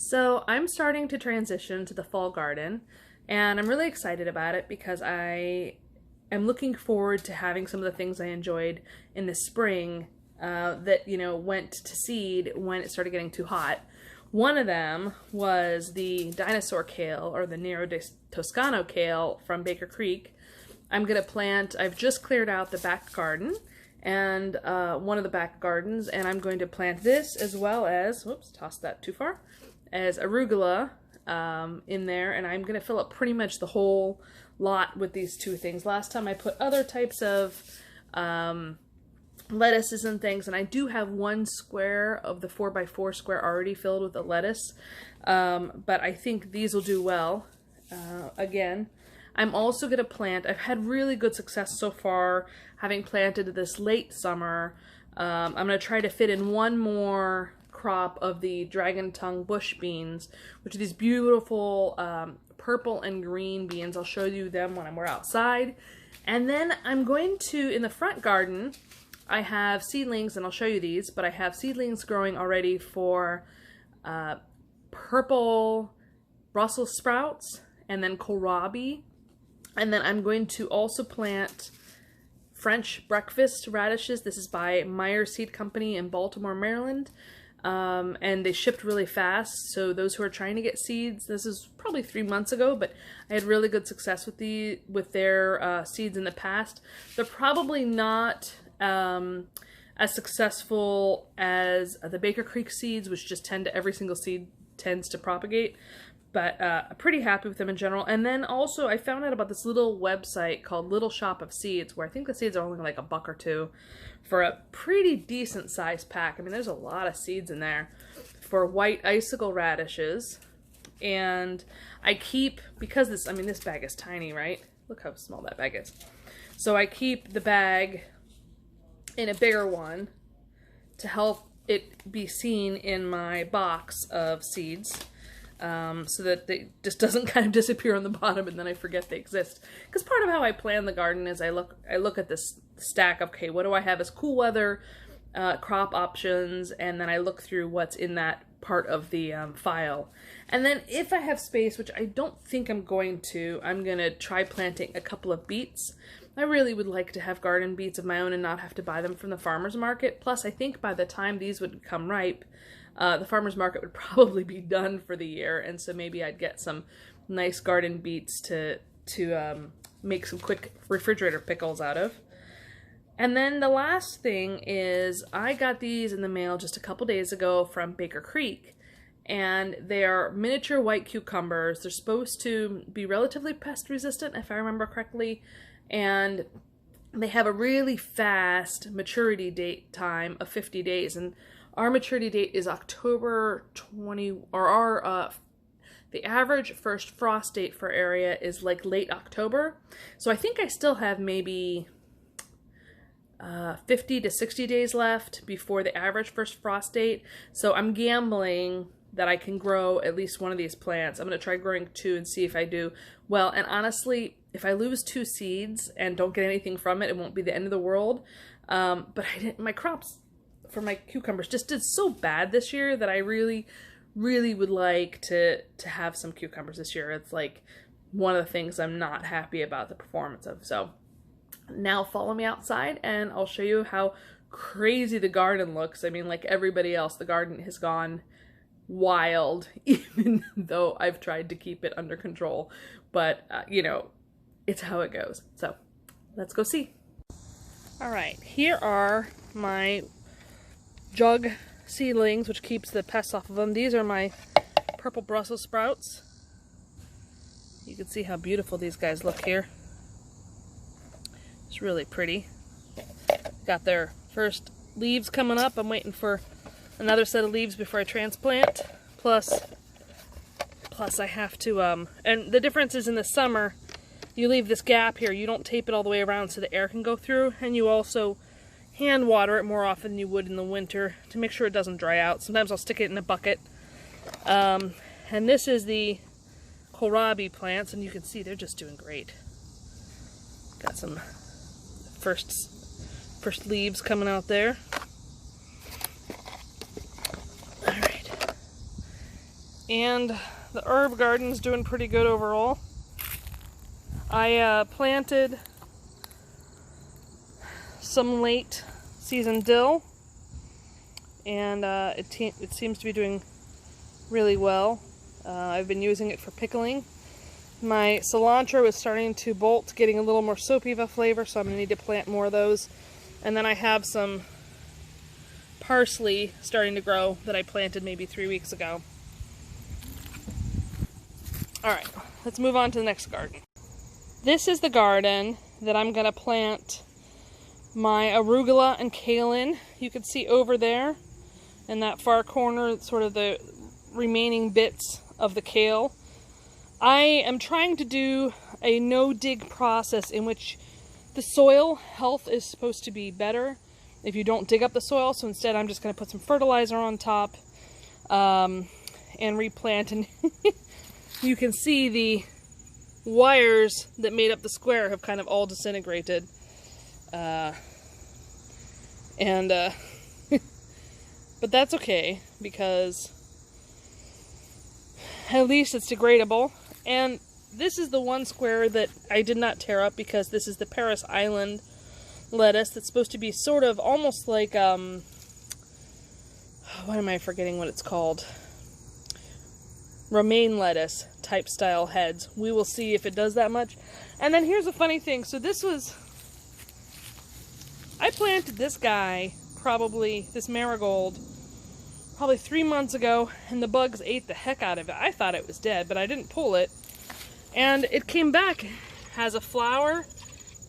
So I'm starting to transition to the fall garden, and I'm really excited about it because I am looking forward to having some of the things I enjoyed in the spring that, went to seed when it started getting too hot. One of them was the dinosaur kale, or the Nero di Toscano kale from Baker Creek. I'm going to plant, I've just cleared out the back garden, and one of the back gardens, and I'm going to plant this as well as, whoops, tossed that too far, as arugula in there, and I'm going to fill up pretty much the whole lot with these two things. Last time I put other types of lettuces and things, and I do have one square of the 4x4 square already filled with the lettuce, but I think these will do well. Again, I'm also going to plant, I've had really good success so far having planted this late summer. I'm going to try to fit in one more crop of the dragon tongue bush beans, which are these beautiful purple and green beans. I'll show you them when we're outside. And then I'm going to, in the front garden, I have seedlings, and I'll show you these, but I have seedlings growing already for purple Brussels sprouts, and then kohlrabi. And then I'm going to also plant French breakfast radishes. This is by Meyer Seed Company in Baltimore, Maryland. And they shipped really fast, so those who are trying to get seeds, this is probably 3 months ago, but I had really good success with their seeds in the past. They're probably not as successful as the Baker Creek seeds, which just every single seed tends to propagate, but I'm pretty happy with them in general. And then also I found out about this little website called Little Shop of Seeds, where I think the seeds are only like $1 or $2 for a pretty decent sized pack. I mean, there's a lot of seeds in there for white icicle radishes. And I keep, because this bag is tiny, right? Look how small that bag is. So I keep the bag in a bigger one to help it be seen in my box of seeds. So that they just doesn't kind of disappear on the bottom and then I forget they exist. Because part of how I plan the garden is I look at this stack of, okay, what do I have as cool weather crop options, and then I look through what's in that part of the file. And then if I have space, which I don't think I'm going to try planting a couple of beets. I really would like to have garden beets of my own and not have to buy them from the farmer's market. Plus, I think by the time these would become ripe, the farmer's market would probably be done for the year, and so maybe I'd get some nice garden beets to make some quick refrigerator pickles out of. And then the last thing is I got these in the mail just a couple days ago from Baker Creek, and they are miniature white cucumbers. They're supposed to be relatively pest resistant, if I remember correctly, and they have a really fast maturity date time of 50 days, and our maturity date is October 20, or the average first frost date for area is like late October. So I think I still have maybe 50 to 60 days left before the average first frost date. So I'm gambling that I can grow at least one of these plants. I'm going to try growing 2 and see if I do well. And honestly, if I lose 2 seeds and don't get anything from it, it won't be the end of the world. But my crops for my cucumbers just did so bad this year that I really, really would like to have some cucumbers this year. It's like one of the things I'm not happy about the performance of. So now follow me outside and I'll show you how crazy the garden looks. I mean, like everybody else, the garden has gone wild, even though I've tried to keep it under control. But, it's how it goes. So let's go see. All right, here are my jug seedlings, which keeps the pests off of them. These are my purple Brussels sprouts. You can see how beautiful these guys look here. It's really pretty. Got their first leaves coming up. I'm waiting for another set of leaves before I transplant. Plus I have to, and the difference is in the summer, you leave this gap here. You don't tape it all the way around so the air can go through, and you also hand water it more often than you would in the winter to make sure it doesn't dry out. Sometimes I'll stick it in a bucket. And this is the kohlrabi plants, and you can see they're just doing great. Got some first leaves coming out there. And the herb garden's doing pretty good overall. I planted some late season dill, and it seems to be doing really well. I've been using it for pickling. My cilantro is starting to bolt, getting a little more soapy of a flavor, so I'm going to need to plant more of those. And then I have some parsley starting to grow that I planted maybe 3 weeks ago. Alright, let's move on to the next garden. This is the garden that I'm going to plant my arugula and kale in. You can see over there in that far corner, sort of the remaining bits of the kale. I am trying to do a no-dig process in which the soil health is supposed to be better if you don't dig up the soil. So instead I'm just going to put some fertilizer on top and replant. And you can see the wires that made up the square have kind of all disintegrated. But that's okay, because at least it's degradable. And this is the one square that I did not tear up, because this is the Paris Island lettuce that's supposed to be sort of almost like, why am I forgetting what it's called? Romaine lettuce type style heads. We will see if it does that much. And then here's a funny thing. So I planted this guy, this marigold, probably 3 months ago, and the bugs ate the heck out of it. I thought it was dead, but I didn't pull it. And it came back, has a flower,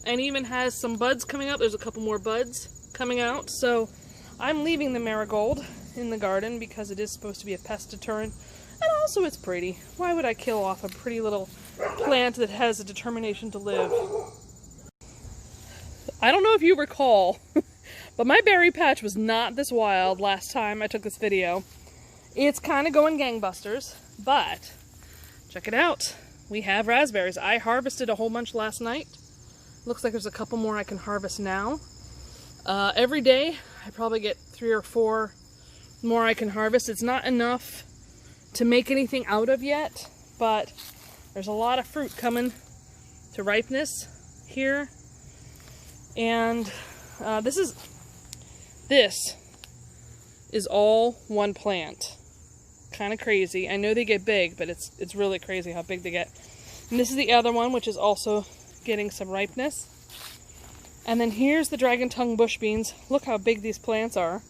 and even has some buds coming out. There's a couple more buds coming out. So I'm leaving the marigold in the garden because it is supposed to be a pest deterrent. And also it's pretty. Why would I kill off a pretty little plant that has a determination to live? I don't know if you recall, but my berry patch was not this wild last time I took this video. It's kind of going gangbusters, but check it out. We have raspberries. I harvested a whole bunch last night. Looks like there's a couple more I can harvest now. Every day I probably get 3 or 4 more I can harvest. It's not enough to make anything out of yet, but there's a lot of fruit coming to ripeness here. And this is all one plant. Kind of crazy. I know they get big, but it's really crazy how big they get. And this is the other one, which is also getting some ripeness. And then here's the dragon tongue bush beans. Look how big these plants are.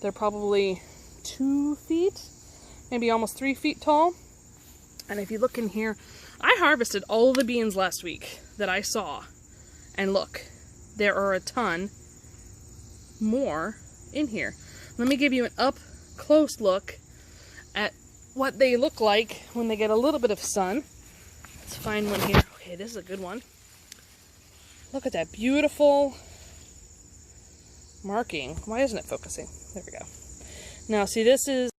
They're probably 2 feet, maybe almost 3 feet tall. And if you look in here, I harvested all the beans last week that I saw. And look, there are a ton more in here. Let me give you an up close look at what they look like when they get a little bit of sun. Let's find one here. Okay, this is a good one. Look at that beautiful marking. Why isn't it focusing? There we go. Now see, this is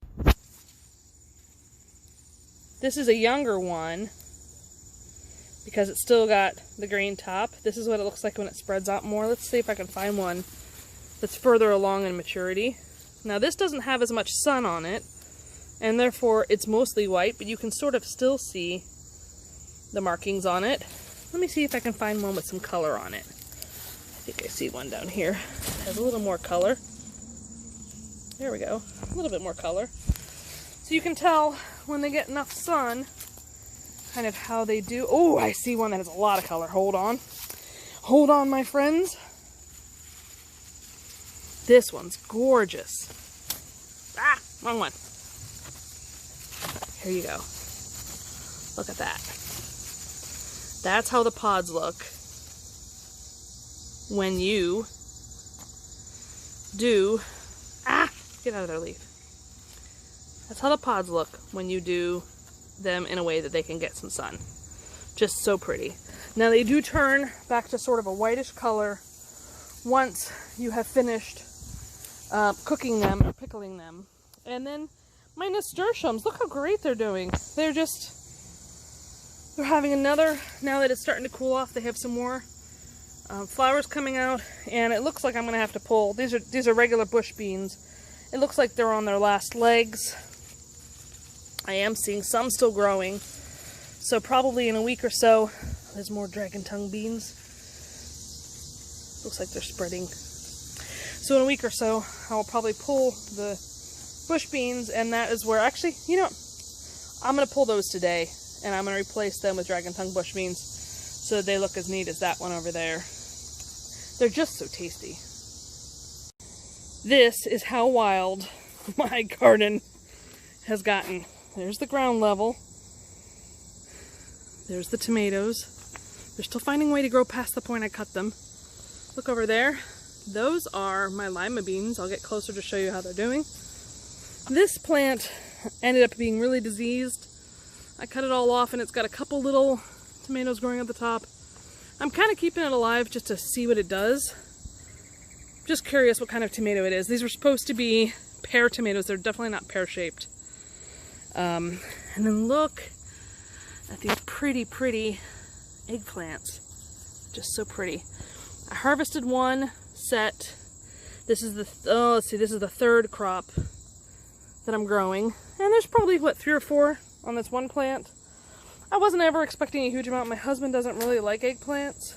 a younger one because it's still got the green top. This is what it looks like when it spreads out more. Let's see if I can find one that's further along in maturity. Now this doesn't have as much sun on it, and therefore it's mostly white, but you can sort of still see the markings on it. Let me see if I can find one with some color on it. I think I see one down here. It has a little more color. There we go. A little bit more color. So you can tell when they get enough sun, kind of how they do. Oh, I see one that has a lot of color. Hold on. Hold on, my friends. This one's gorgeous. Ah, wrong one. Here you go. Look at that. That's how the pods look when you do... Ah! Get out of there, leaf. That's how the pods look when you do them in a way that they can get some sun. Just so pretty. Now they do turn back to sort of a whitish color once you have finished cooking them or pickling them. And then my nasturtiums, look how great they're doing. They're having another, now that it's starting to cool off, they have some more flowers coming out, and it looks like I'm going to have to pull. These are regular bush beans. It looks like they're on their last legs. I am seeing some still growing. So probably in a week or so, there's more dragon tongue beans. Looks like they're spreading. So in a week or so, I'll probably pull the bush beans, and that is where, actually, you know, I'm going to pull those today, and I'm going to replace them with dragon tongue bush beans so that they look as neat as that one over there. They're just so tasty. This is how wild my garden has gotten. There's the ground level. There's the tomatoes. They're still finding a way to grow past the point I cut them. Look over there. Those are my lima beans. I'll get closer to show you how they're doing. This plant ended up being really diseased. I cut it all off and it's got a couple little tomatoes growing at the top. I'm kind of keeping it alive just to see what it does. Just curious what kind of tomato it is. These were supposed to be pear tomatoes. They're definitely not pear-shaped. And then look at these pretty, pretty eggplants. Just so pretty. I harvested one set. This is the, let's see, this is the third crop that I'm growing. And there's probably, what, 3 or 4 on this one plant. I wasn't ever expecting a huge amount. My husband doesn't really like eggplants.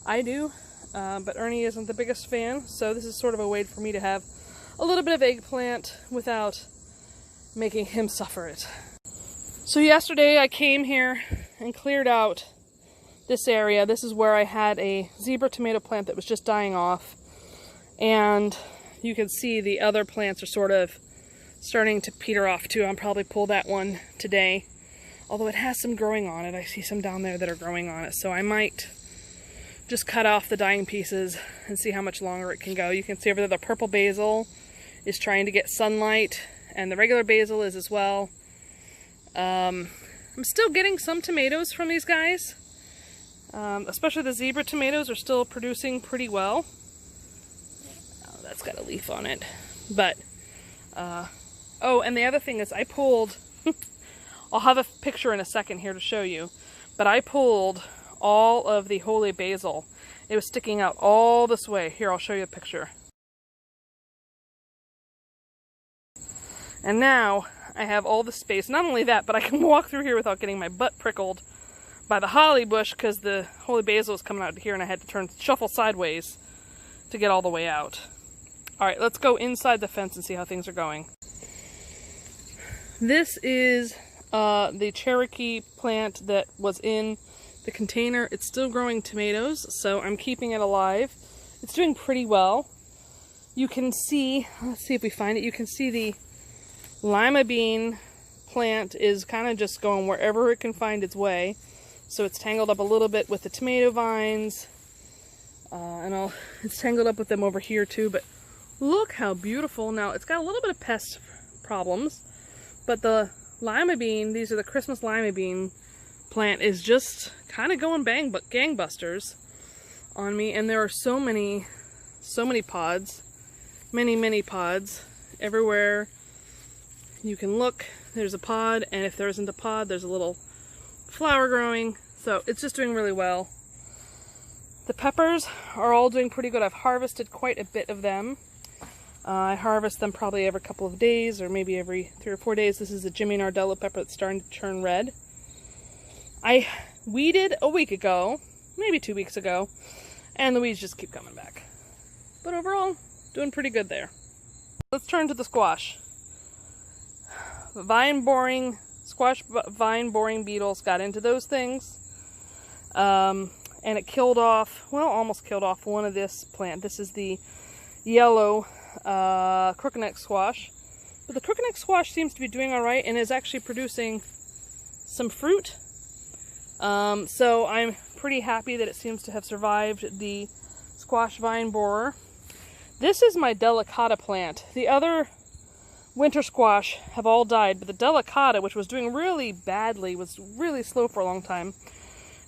I do, but Ernie isn't the biggest fan, so this is sort of a way for me to have a little bit of eggplant without making him suffer it. So yesterday I came here and cleared out this area. This is where I had a zebra tomato plant that was just dying off, and you can see the other plants are sort of starting to peter off too. I'll probably pull that one today. Although it has some growing on it. I see some down there that are growing on it. So I might just cut off the dying pieces and see how much longer it can go. You can see over there the purple basil is trying to get sunlight, and the regular basil is as well. I'm still getting some tomatoes from these guys. Especially the zebra tomatoes are still producing pretty well. Oh, that's got a leaf on it. But, oh, and the other thing is I pulled... I'll have a picture in a second here to show you, but I pulled all of the holy basil. It was sticking out all this way. Here, I'll show you a picture. And now I have all the space. Not only that, but I can walk through here without getting my butt prickled by the holly bush because the holy basil is coming out here and I had to shuffle sideways to get all the way out. All right, let's go inside the fence and see how things are going. This is the Cherokee plant that was in the container. It's still growing tomatoes, so I'm keeping it alive. It's doing pretty well. You can see, let's see if we find it, you can see the lima bean plant is kind of just going wherever it can find its way. So it's tangled up a little bit with the tomato vines, and it's tangled up with them over here too, but look how beautiful. Now, it's got a little bit of pest problems, but the lima bean, these are the Christmas lima bean plant, is just kind of going gangbusters on me, and there are so many pods, many pods everywhere you can look. There's a pod, and if there isn't a pod, there's a little flower growing, so it's just doing really well. The peppers are all doing pretty good. I've harvested quite a bit of them. I harvest them probably every couple of days, or maybe every 3 or 4 days. This is a Jimmy Nardella pepper that's starting to turn red. I weeded a week ago, maybe 2 weeks ago, and the weeds just keep coming back. But overall, doing pretty good there. Let's turn to the squash. Squash vine boring beetles got into those things, and it killed off, well, almost killed off one of this plant. This is the yellow crookneck squash, but the crookneck squash seems to be doing all right and is actually producing some fruit. So I'm pretty happy that it seems to have survived the squash vine borer. This is my delicata plant. The other winter squash have all died, but the delicata, which was doing really badly, was really slow for a long time,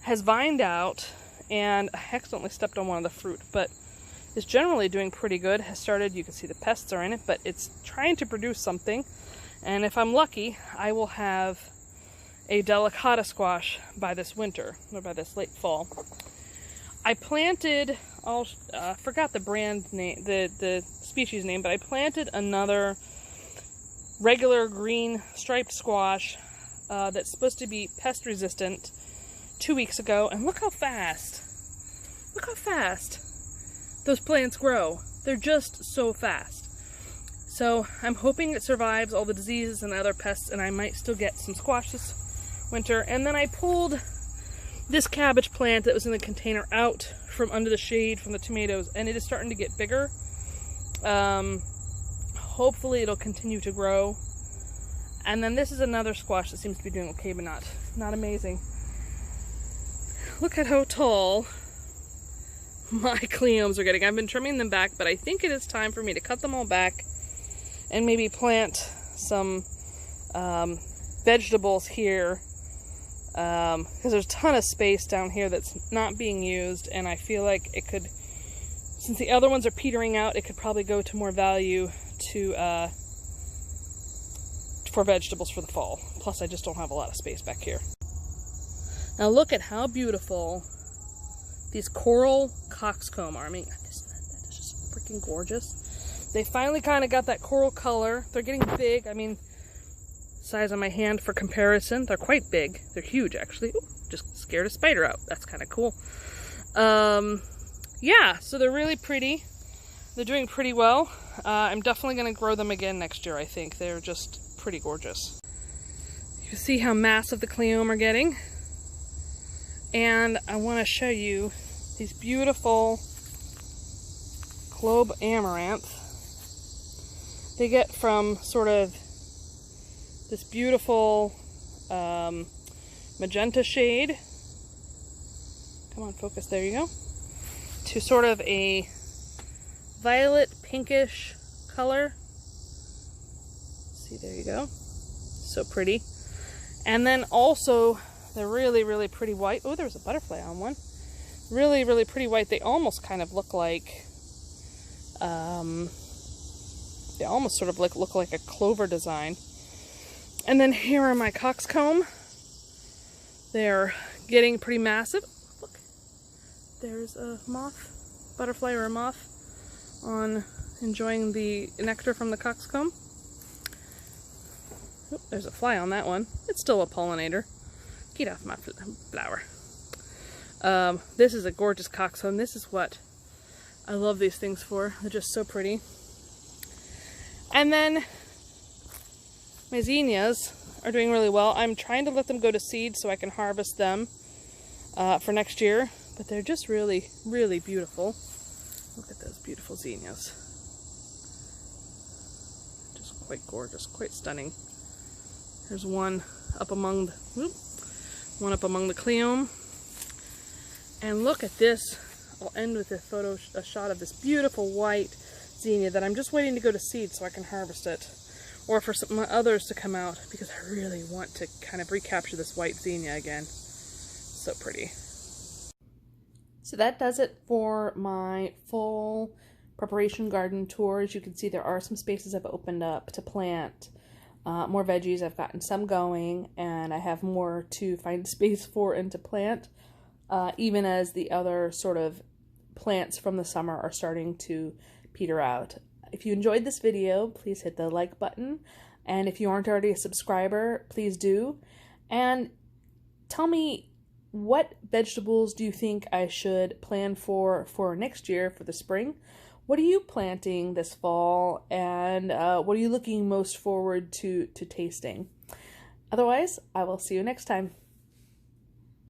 has vined out, and I accidentally stepped on one of the fruit, but is generally doing pretty good. Has started, you can see the pests are in it, but it's trying to produce something, and if I'm lucky, I will have a delicata squash by this winter, or by this late fall. I planted, forgot the brand name, the species name, but I planted another regular green striped squash that's supposed to be pest resistant 2 weeks ago, and look how fast those plants grow. They're just so fast. So I'm hoping it survives all the diseases and other pests, and I might still get some squash this winter. And then I pulled this cabbage plant that was in the container out from under the shade from the tomatoes, and it is starting to get bigger. Hopefully it'll continue to grow. And then this is another squash that seems to be doing okay, but not amazing. Look at how tall my cleums are getting. I've been trimming them back, but I think it is time for me to cut them all back and maybe plant some vegetables here, because there's a ton of space down here that's not being used, and I feel like it could, since the other ones are petering out, it could probably go to more value to for vegetables for the fall. Plus I just don't have a lot of space back here. Now look at how beautiful these coral coxcomb are. I mean, that is just freaking gorgeous. They finally kind of got that coral color. They're getting big. I mean, size on my hand for comparison, they're quite big. They're huge, actually. Ooh, just scared a spider out. That's kind of cool. Yeah, so they're really pretty. They're doing pretty well. I'm definitely going to grow them again next year, I think. They're just pretty gorgeous. You can see how massive the cleome are getting. And I want to show you these beautiful Globe Amaranth. They get from sort of this beautiful magenta shade. Come on, focus, there you go. To sort of a violet pinkish color. See, there you go. So pretty. And then also they're really, really pretty white. Oh, there's a butterfly on one. Really, really pretty white. They almost kind of look like, they almost sort of look like a clover design. And then here are my coxcomb. They're getting pretty massive. Look, there's a moth, butterfly or a moth, on enjoying the nectar from the coxcomb. Oh, there's a fly on that one. It's still a pollinator. Get off my flower. This is a gorgeous coxcomb. This is what I love these things for. They're just so pretty. And then my zinnias are doing really well. I'm trying to let them go to seed so I can harvest them for next year. But they're just really, really beautiful. Look at those beautiful zinnias. Just quite gorgeous, quite stunning. There's one up among the, one up among the cleome. And look at this. I'll end with a shot of this beautiful white zinnia that I'm just waiting to go to seed so I can harvest it. Or for some others to come out, because I really want to kind of recapture this white zinnia again. So pretty. So that does it for my full preparation garden tour. As you can see, there are some spaces I've opened up to plant more veggies. I've gotten some going, and I have more to find space for and to plant, even as the other sort of plants from the summer are starting to peter out. If you enjoyed this video, please hit the like button, and if you aren't already a subscriber, please do. And tell me, what vegetables do you think I should plan for next year, for the spring? What are you planting this fall, and what are you looking most forward to tasting? Otherwise, I will see you next time.